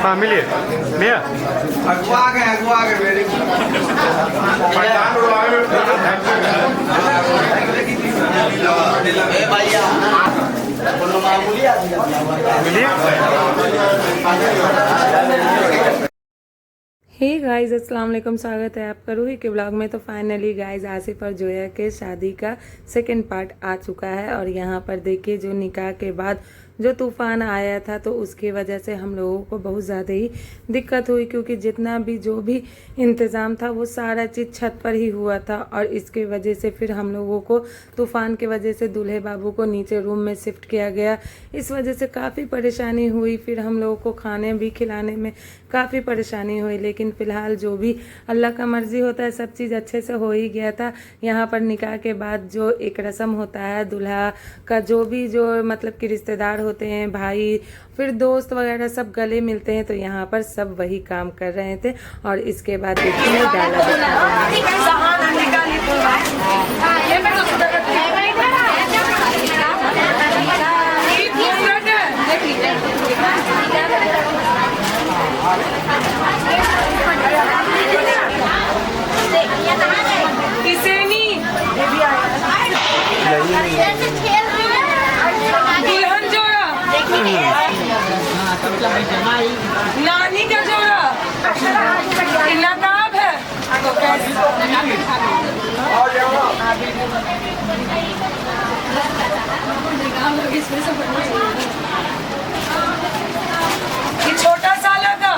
हाँ मिलिए भैया अगुआ गए मेरे मिलिए। हे गाइस अस्सलाम वालेकुम, स्वागत है आपका रूही के ब्लॉग में। तो फाइनली गाइस आसिफ और जोया के शादी का सेकंड पार्ट आ चुका है और यहाँ पर देखिए जो निकाह के बाद जो तूफ़ान आया था तो उसकी वजह से हम लोगों को बहुत ज़्यादा ही दिक्कत हुई, क्योंकि जितना भी जो भी इंतज़ाम था वो सारा चीज़ छत पर ही हुआ था। और इसके वजह से फिर हम लोगों को तूफ़ान की वजह से दूल्हे बाबू को नीचे रूम में शिफ्ट किया गया। इस वजह से काफ़ी परेशानी हुई, फिर हम लोगों को खाने भी खिलाने में काफ़ी परेशानी हुई। लेकिन फ़िलहाल जो भी अल्लाह का मर्ज़ी होता है सब चीज़ अच्छे से हो ही गया था। यहाँ पर निकाह के बाद जो एक रस्म होता है, दूल्हा का जो भी जो मतलब कि रिश्तेदार होते हैं, भाई फिर दोस्त वगैरह सब गले मिलते हैं, तो यहाँ पर सब वही काम कर रहे थे। और इसके बाद देखिए नानी का जोड़ा नकाब है तो ये छोटा साला का,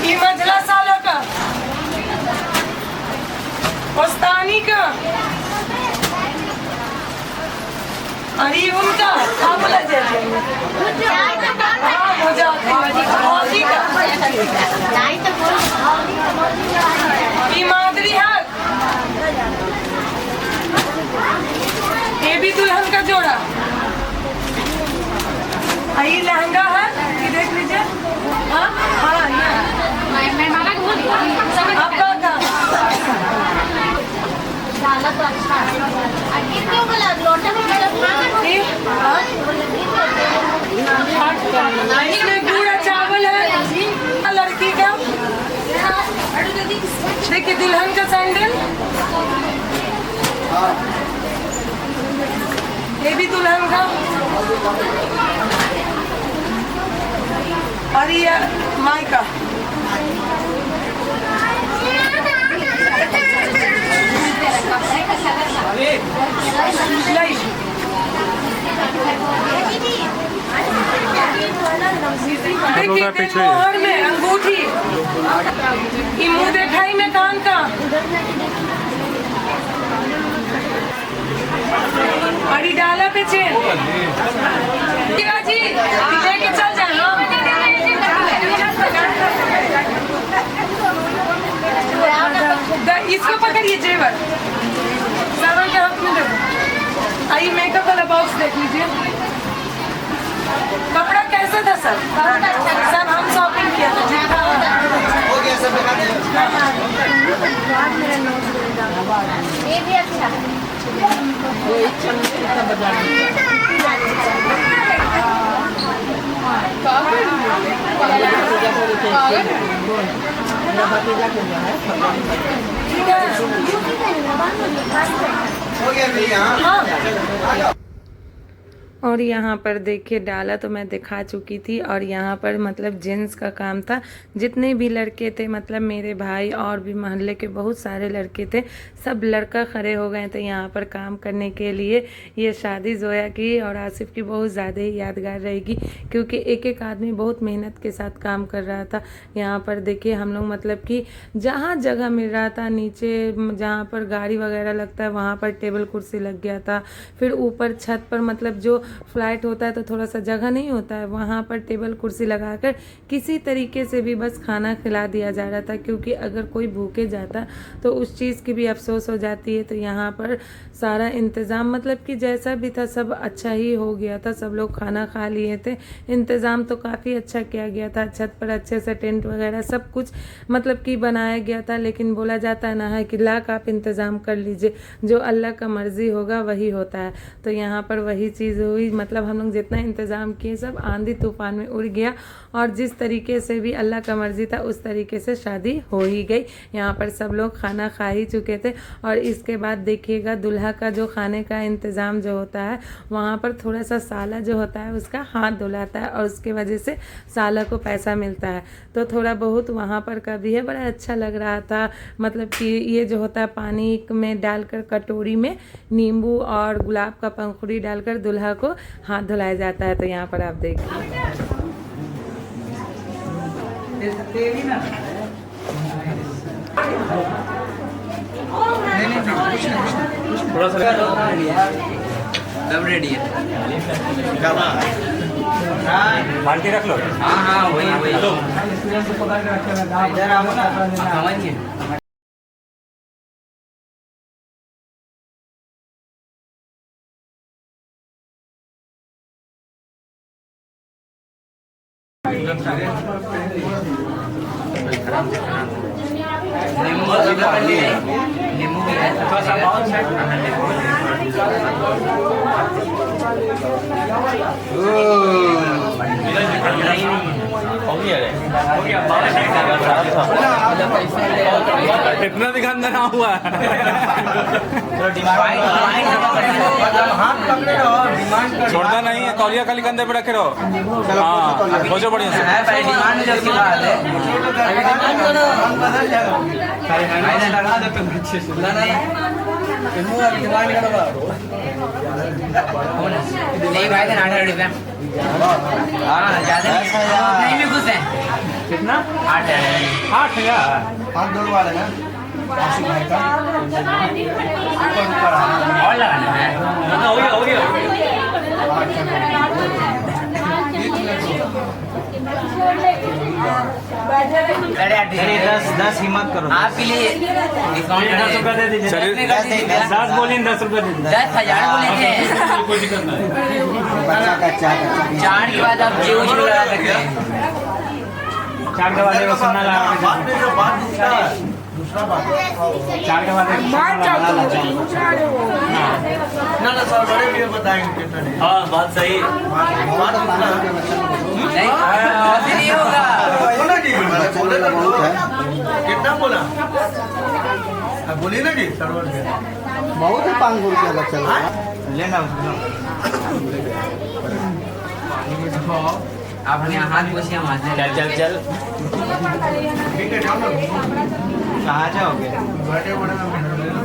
ये मझला साला का, पोस्तानी का, अरे उनका हाँ बोला जाए हो जाती मादरी है। ये भी दुल्हन का जोड़ा, ये लहंगा है, ये देख लीजिए। हाँ हाँ आपका का तो अच्छा इसमें पूरा चावल है लड़की का। देखिए दुल्हन का सैंडल, ये भी दुल्हन का, और ये माई का। देखिए मोहर में अंगूठी, ये मुँह दिखाई में कान का, और ये डाला पे चेन। जी लेके चल जाना, इसको पकड़िए जेवर सावन के हाथ में देखो। आइए मेकअप वाला बॉक्स देख लीजिए, कपड़ा कैसा था सर? सब हम शॉपिंग किया था। हो गया सब ये भी अच्छा हो गया भैया। और यहाँ पर देखिए डाला तो मैं दिखा चुकी थी। और यहाँ पर मतलब जेंट्स का काम था, जितने भी लड़के थे मतलब मेरे भाई और भी मोहल्ले के बहुत सारे लड़के थे, सब लड़का खड़े हो गए थे यहाँ पर काम करने के लिए। ये शादी जोया की और आसिफ की बहुत ज़्यादा ही यादगार रहेगी, क्योंकि एक एक आदमी बहुत मेहनत के साथ काम कर रहा था। यहाँ पर देखिए हम लोग मतलब कि जहाँ जगह मिल रहा था, नीचे जहाँ पर गाड़ी वगैरह लगता है वहाँ पर टेबल कुर्सी लग गया था। फिर ऊपर छत पर मतलब जो फ्लाइट होता है तो थोड़ा सा जगह नहीं होता है, वहाँ पर टेबल कुर्सी लगाकर किसी तरीके से भी बस खाना खिला दिया जा रहा था, क्योंकि अगर कोई भूखे जाता तो उस चीज़ की भी अफसोस हो जाती है। तो यहाँ पर सारा इंतज़ाम मतलब कि जैसा भी था सब अच्छा ही हो गया था, सब लोग खाना खा लिए थे। इंतज़ाम तो काफ़ी अच्छा किया गया था, छत पर अच्छे से टेंट वगैरह सब कुछ मतलब कि बनाया गया था। लेकिन बोला जाता है ना है कि लाख आप इंतज़ाम कर लीजिए, जो अल्लाह का मर्ज़ी होगा वही होता है। तो यहाँ पर वही चीज़ हुई। हुई, मतलब हम लोग जितना इंतज़ाम किए सब आंधी तूफान में उड़ गया। और जिस तरीके से भी अल्लाह का मर्ज़ी था उस तरीके से शादी हो ही गई। यहाँ पर सब लोग खाना खा ही चुके थे। और इसके बाद देखिएगा दूल्हा का जो खाने का इंतज़ाम जो होता है वहाँ पर थोड़ा सा साला जो होता है उसका हाथ धुलाता है और उसके वजह से साला को पैसा मिलता है। तो थोड़ा बहुत वहाँ पर का भी है, बड़ा अच्छा लग रहा था। मतलब कि ये जो होता है पानी में डालकर कटोरी में नींबू और गुलाब का पंखुड़ी डालकर दूल्हा को हाथ धुलाया जाता है। तो यहाँ पर आप देखिए थोड़ा सा सब रेडी है। बाल्टी रख लो। हाँ हाँ वही वही इधर आओ ना, समझिए। नींबू भी है। इतना भी गंदा ना हुआ। हाथ पकड़े रहो, डिमांड कर। छोड़ना नहीं है, तौलिया खाली कंधे पे रखे रहो। हाँ सोचो बढ़िया से। है भाई, डिमांड जल्दी बात है। लगा दो तुम अच्छे से। डिमांड करो नहीं भाई, तो 900 हाँ ज़्यादा नहीं भी कुछ है। कितना? 8,000 हाथ धुलवा लेना और लगाना है। हो गया। अरे 10 हिम्मत करो। आपके लिए डिस्काउंट 10 रुपया दे दीजिए। 10 बोलिए 10 रुपया दे दीजिए। 10,000 बोले कोई दिक्कत नहीं। चार के बाद आप जीव जीव लगा सकते हैं। चार के बाद सुनना लगा। चार के बाद ना सर बड़े भी बताएंगे कितना। हाँ बात सही। नहीं होगा। कितना बोला? बोलिए ना जी सर्वर बहुत है 500 रुपया लग चल लेना। आप हमें हाथ पूछिए हम चल ठीक है जाओ ना। कहाँ जाओगे?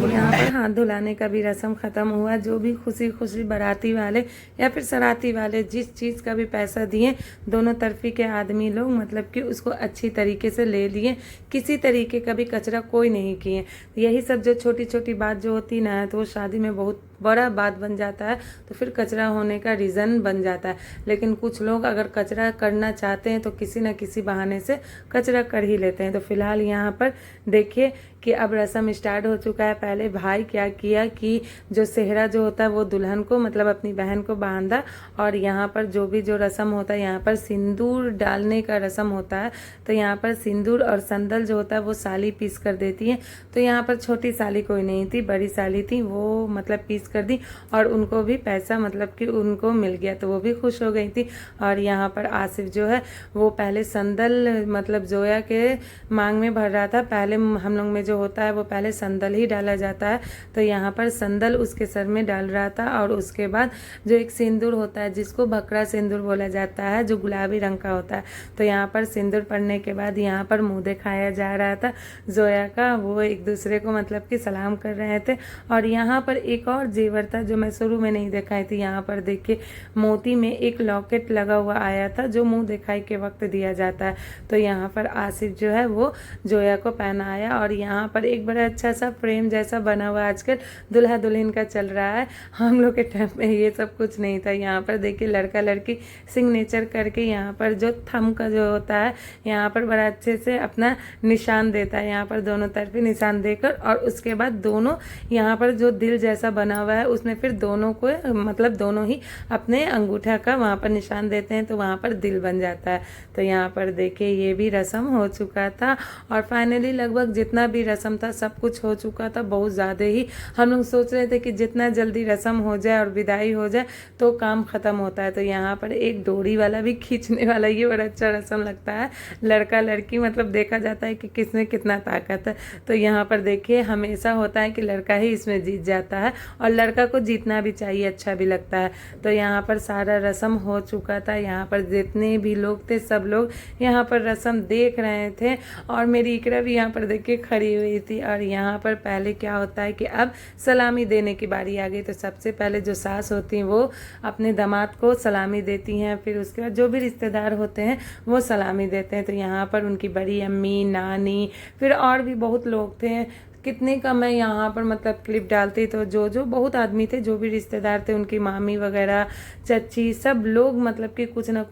यहाँ पर हाथ धुलाने का भी रस्म ख़त्म हुआ। जो भी खुशी खुशी बाराती वाले या फिर सराती वाले जिस चीज़ का भी पैसा दिए, दोनों तरफी के आदमी लोग मतलब कि उसको अच्छी तरीके से ले लिए। किसी तरीके का भी कचरा कोई नहीं किए। यही सब जो छोटी छोटी बात जो होती ना, तो वो शादी में बहुत बड़ा बात बन जाता है, तो फिर कचरा होने का रीज़न बन जाता है। लेकिन कुछ लोग अगर कचरा करना चाहते हैं तो किसी न किसी बहाने से कचरा कर ही लेते हैं। तो फिलहाल यहाँ पर देखिए कि अब रस्म स्टार्ट हो चुका है। पहले भाई क्या किया कि जो सेहरा जो होता है वो दुल्हन को मतलब अपनी बहन को बांधा, और यहाँ पर जो भी जो रस्म होता है, यहाँ पर सिंदूर डालने का रस्म होता है। तो यहाँ पर सिंदूर और संदल जो होता है वो साली पीस कर देती है। तो यहाँ पर छोटी साली कोई नहीं थी, बड़ी साली थी, वो मतलब पीस कर दी और उनको भी पैसा मतलब कि उनको मिल गया, तो वो भी खुश हो गई थी। और यहाँ पर आसिफ जो है वो पहले संदल मतलब जोया के मांग में भर रहा था। पहले हम लोग में जो होता है वो पहले संदल ही डाला जाता है, तो यहाँ पर संदल उसके सर में डाल रहा था। और उसके बाद जो एक सिंदूर होता है जिसको भकरा सिंदूर बोला जाता है, जो गुलाबी रंग का होता है, तो यहाँ पर सिंदूर पड़ने के बाद यहाँ पर मुँह दिखाया जा रहा था जोया का। वो एक दूसरे को मतलब कि सलाम कर रहे थे। और यहाँ पर एक और जेवर था जो मैं शुरू में नहीं दिखाई थी। यहाँ पर देखिए मोती में एक लॉकेट लगा हुआ आया था जो मुँह दिखाई के वक्त दिया जाता है। तो यहाँ पर आसिफ जो है वो जोया को पहनाया। और यहाँ पर एक बड़ा अच्छा सा फ्रेम जैसा बना हुआ आजकल दुल्हा दुल्हन का चल रहा है। हम लोग के टाइम में ये सब कुछ नहीं था। यहाँ पर देखिए लड़का लड़की सिग्नेचर करके यहाँ पर जो थंब का जो होता है यहाँ पर बड़ा अच्छे से अपना निशान देता है। यहाँ पर दोनों तरफ निशान देकर और उसके बाद दोनों यहाँ पर जो दिल जैसा बना हुआ हुआ है उसमें फिर दोनों को मतलब दोनों ही अपने अंगूठा का वहाँ पर निशान देते हैं, तो वहाँ पर दिल बन जाता है। तो यहाँ पर देखिए ये भी रस्म हो चुका था और फाइनली लगभग जितना भी रस्म था सब कुछ हो चुका था। बहुत ज़्यादा ही हम लोग सोच रहे थे कि जितना जल्दी रस्म हो जाए और विदाई हो जाए तो काम ख़त्म होता है। तो यहाँ पर एक डोरी वाला भी खींचने वाला, ये बड़ा अच्छा रस्म लगता है। लड़का लड़की मतलब देखा जाता है कि किसमें कितना ताकत है। तो यहाँ पर देखिए हमेशा होता है कि लड़का ही इसमें जीत जाता है और लड़का को जीतना भी चाहिए, अच्छा भी लगता है। तो यहाँ पर सारा रस्म हो चुका था। यहाँ पर जितने भी लोग थे सब लोग यहाँ पर रस्म देख रहे थे और मेरी इकरा भी यहाँ पर देखिए खड़ी हुई थी। और यहाँ पर पहले क्या होता है कि अब सलामी देने की बारी आ गई। तो सबसे पहले जो सास होती हैं वो अपने दामाद को सलामी देती हैं, फिर उसके बाद जो भी रिश्तेदार होते हैं वो सलामी देते हैं। तो यहाँ पर उनकी बड़ी अम्मी, नानी, फिर और भी बहुत लोग थे। कितने का मैं यहाँ पर मतलब क्लिप डालती तो जो बहुत आदमी थे, जो भी रिश्तेदार थे, उनकी मामी वगैरह, चच्ची, सब लोग मतलब कि कुछ ना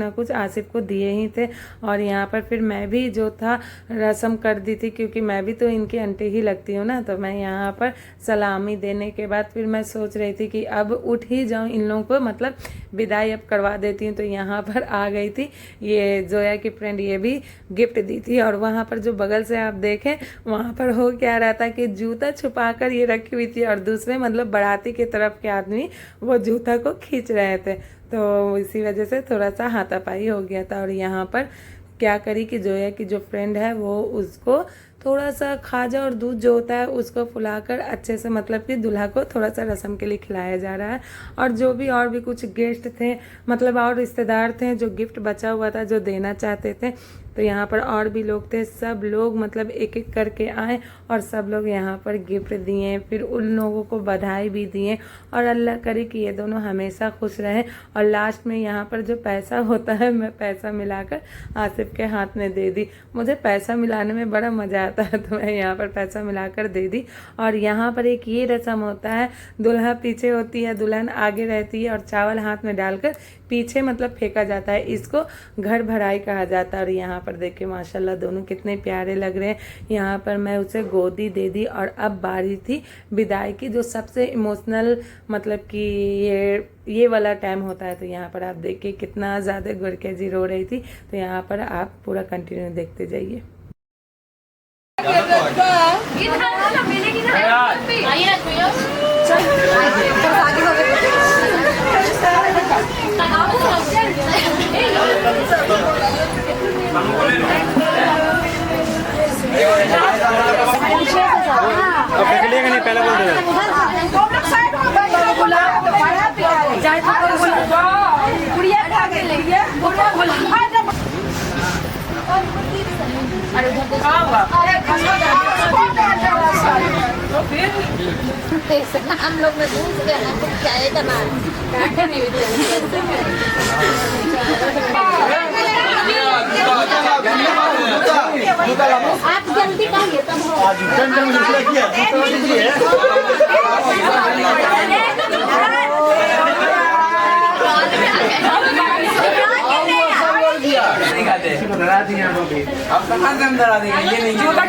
कुछ आसिफ को दिए ही थे। और यहाँ पर फिर मैं भी जो था रस्म कर दी थी, क्योंकि मैं भी तो इनकी आंटी ही लगती हूँ ना। तो मैं यहाँ पर सलामी देने के बाद फिर मैं सोच रही थी कि अब उठ ही जाऊँ, इन लोगों को मतलब विदाई अब करवा देती हूँ। तो यहाँ पर आ गई थी ये जोया की फ्रेंड, ये भी गिफ्ट दी थी। और वहाँ पर जो बगल से आप देखें वहाँ पर हो क्या रहा था कि जूता छुपाकर ये रखी हुई थी और दूसरे मतलब बाराती की तरफ के आदमी वो जूता को खींच रहे थे। तो इसी वजह से थोड़ा सा हाथापाई हो गया था। और यहाँ पर क्या करी कि जोया की जो फ्रेंड है वो उसको थोड़ा सा खाजा और दूध जो होता है उसको फुलाकर अच्छे से मतलब कि दूल्हा को थोड़ा सा रस्म के लिए खिलाया जा रहा है। और जो भी और भी कुछ गेस्ट थे मतलब और रिश्तेदार थे जो गिफ्ट बचा हुआ था जो देना चाहते थे, तो यहाँ पर और भी लोग थे। सब लोग मतलब एक एक करके आए और सब लोग यहाँ पर गिफ्ट दिए, फिर उन लोगों को बधाई भी दिए। और अल्लाह करे कि ये दोनों हमेशा खुश रहें। और लास्ट में यहाँ पर जो पैसा होता है मैं पैसा मिलाकर आसिफ के हाथ में दे दी। मुझे पैसा मिलाने में बड़ा मज़ा आता है तो मैं यहाँ पर पैसा मिलाकर दे दी। और यहाँ पर एक ये रस्म होता है, दुल्हा पीछे होती है, दुल्हन आगे रहती है और चावल हाथ में डालकर पीछे मतलब फेंका जाता है। इसको घर भराई कहा जाता है। और यहाँ पर देखिए माशाल्लाह दोनों कितने प्यारे लग रहे हैं। यहाँ पर मैं उसे गोदी दे दी। और अब बारी थी विदाई की, जो सबसे इमोशनल मतलब कि ये वाला टाइम होता है। तो यहाँ पर आप देखिए कितना ज़्यादा गुरकेजी रो रही थी। तो यहाँ पर आप पूरा कंटिन्यू देखते जाइए। नहीं पहले बोल रहे हम लोग में घूस गए ना तो क्या है करना आप जल्दी कहिए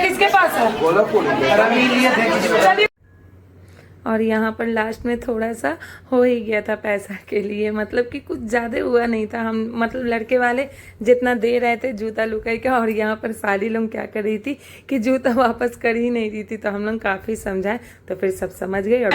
किसके पास है? और यहाँ पर लास्ट में थोड़ा सा हो ही गया था पैसा के लिए, मतलब कि कुछ ज़्यादा हुआ नहीं था। हम मतलब लड़के वाले जितना दे रहे थे जूता लुकाई का, और यहाँ पर साली लोग क्या कर रही थी कि जूता वापस कर ही नहीं रही थी। तो हम लोग काफ़ी समझाए तो फिर सब समझ गए और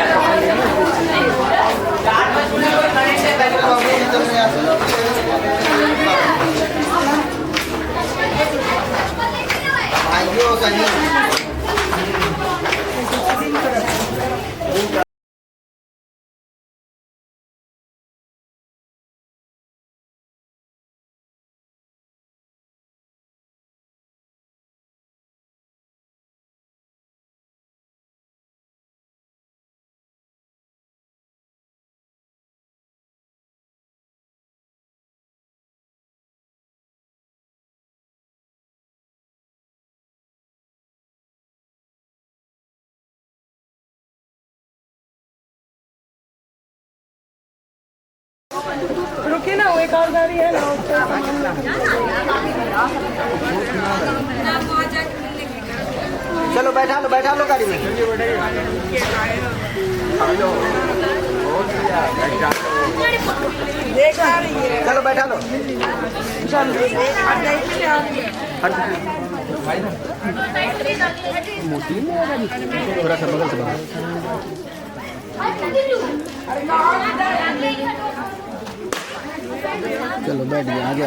रुकिए ना, वो एक और गाड़ी है ना। चलो बैठा लो गाड़ी में। चलो बैठा लो। थोड़ा सा बगल से चलो बैठ गया आगे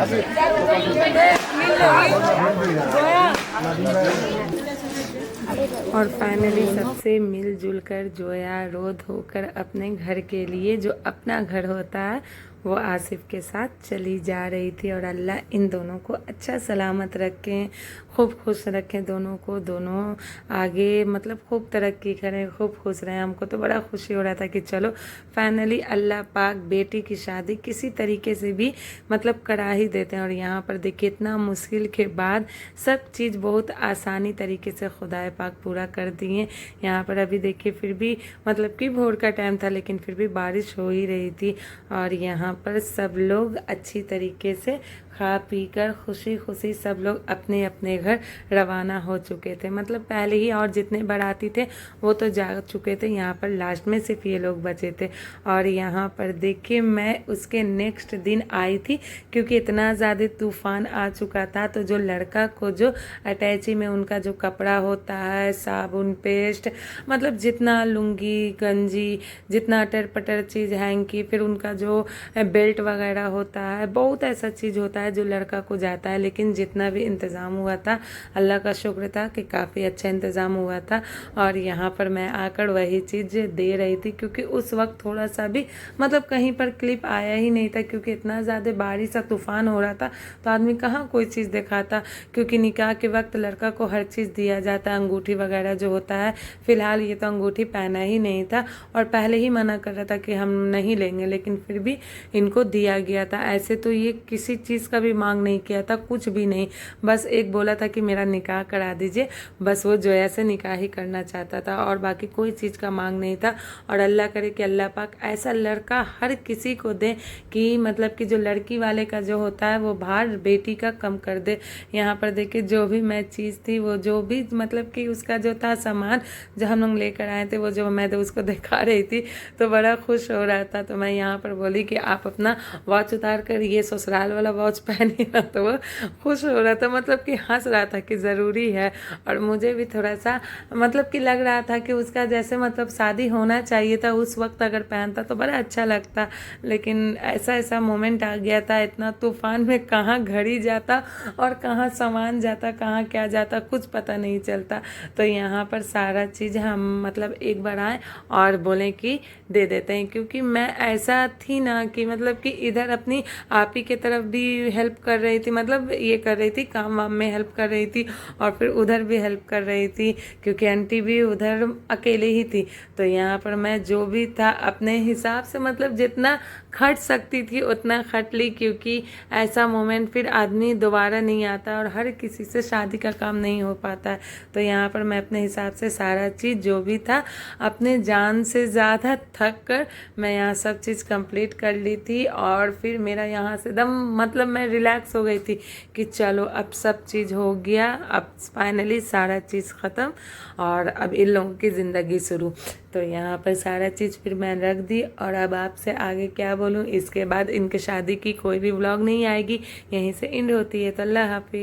और फाइनली सबसे मिलजुल कर जोया रो धोकर अपने घर के लिए, जो अपना घर होता है, वो आसिफ के साथ चली जा रही थी। और अल्लाह इन दोनों को अच्छा सलामत रखें, खूब खुश रखें दोनों को, दोनों आगे मतलब खूब तरक्की करें, खूब खुश रहें। हमको तो बड़ा खुशी हो रहा था कि चलो फाइनली अल्लाह पाक बेटी की शादी किसी तरीके से भी मतलब करा ही देते हैं। और यहाँ पर देखिए इतना मुश्किल के बाद सब चीज़ बहुत आसानी तरीके से खुदाए पाक पूरा कर दिए। यहाँ पर अभी देखिए फिर भी मतलब कि भोर का टाइम था, लेकिन फिर भी बारिश हो ही रही थी। और यहाँ पर सब लोग अच्छी तरीके से खा पी कर खुशी खुशी सब लोग अपने अपने घर रवाना हो चुके थे। मतलब पहले ही और जितने बाराती थे वो तो जा चुके थे, यहाँ पर लास्ट में सिर्फ ये लोग बचे थे। और यहाँ पर देखिए मैं उसके नेक्स्ट दिन आई थी, क्योंकि इतना ज़्यादा तूफ़ान आ चुका था। तो जो लड़का को जो अटैची में उनका जो कपड़ा होता है, साबुन, पेस्ट, मतलब जितना लुंगी गंजी, जितना अटर पटर चीज़ हैंकी, फिर उनका जो बेल्ट वगैरह होता है, बहुत ऐसा चीज़ होता है जो लड़का को जाता है। लेकिन जितना भी इंतज़ाम हुआ था, अल्लाह का शुक्र था कि काफ़ी अच्छा इंतज़ाम हुआ था। और यहाँ पर मैं आकर वही चीज़ दे रही थी, क्योंकि उस वक्त थोड़ा सा भी मतलब कहीं पर क्लिप आया ही नहीं था, क्योंकि इतना ज़्यादा बारिश का तूफ़ान हो रहा था, तो आदमी कहाँ कोई चीज़ दिखाता। क्योंकि निकाह के वक्त लड़का को हर चीज़ दिया जाता है, अंगूठी वगैरह जो होता है। फ़िलहाल ये तो अंगूठी पहना ही नहीं था, और पहले ही मना कर रहा था कि हम नहीं लेंगे, लेकिन फिर भी इनको दिया गया था। ऐसे तो ये किसी चीज़ का भी मांग नहीं किया था, कुछ भी नहीं, बस एक बोला था कि मेरा निकाह करा दीजिए, बस वो जोया से निकाह ही करना चाहता था, और बाकी कोई चीज़ का मांग नहीं था। और अल्लाह करे कि अल्लाह पाक ऐसा लड़का हर किसी को दे कि मतलब कि जो लड़की वाले का जो होता है वो भार बेटी का कम कर दे। यहाँ पर देखिए जो भी मैं चीज़ थी, वो जो भी मतलब कि उसका जो था सामान जो हम लोग लेकर आए थे, वो जो मैं तो उसको दिखा रही थी, तो बड़ा खुश हो रहा था। तो मैं यहाँ पर बोली कि आप अपना वॉच उतार कर ये ससुराल वाला वॉच पहनी ना, तो वो खुश हो रहा था, मतलब कि हंस रहा था कि ज़रूरी है। और मुझे भी थोड़ा सा मतलब कि लग रहा था कि उसका जैसे मतलब शादी होना चाहिए था उस वक्त अगर पहनता तो बड़ा अच्छा लगता। लेकिन ऐसा मोमेंट आ गया था, इतना तूफान में कहाँ घड़ी जाता और कहाँ सामान जाता, कहाँ क्या जाता, कुछ पता नहीं चलता। तो यहाँ पर सारा चीज़ हम मतलब एक बार आए और बोले कि दे देते हैं, क्योंकि मैं ऐसा थी ना कि मतलब कि इधर अपनी आप ही के तरफ भी हेल्प कर रही थी, मतलब ये कर रही थी काम वाम में हेल्प कर रही थी, और फिर उधर भी हेल्प कर रही थी, क्योंकि आंटी भी उधर अकेले ही थी। तो यहाँ पर मैं जो भी था अपने हिसाब से मतलब जितना खर्च सकती थी उतना खर्च ली, क्योंकि ऐसा मोमेंट फिर आदमी दोबारा नहीं आता और हर किसी से शादी का काम नहीं हो पाता है। तो यहाँ पर मैं अपने हिसाब से सारा चीज़ जो भी था अपने जान से ज़्यादा थक कर मैं यहाँ सब चीज़ कंप्लीट कर ली थी। और फिर मेरा यहाँ से एकदम मतलब मैं रिलैक्स हो गई थी कि चलो अब सब चीज़ हो गया, अब फाइनली सारा चीज़ ख़त्म और अब इन लोगों की ज़िंदगी शुरू। तो यहाँ पर सारा चीज़ फिर मैं रख दी। और अब आपसे आगे क्या बोलूँ, इसके बाद इनके शादी की कोई भी व्लॉग नहीं आएगी, यहीं से एंड होती है। तो अल्लाह हाफिज़।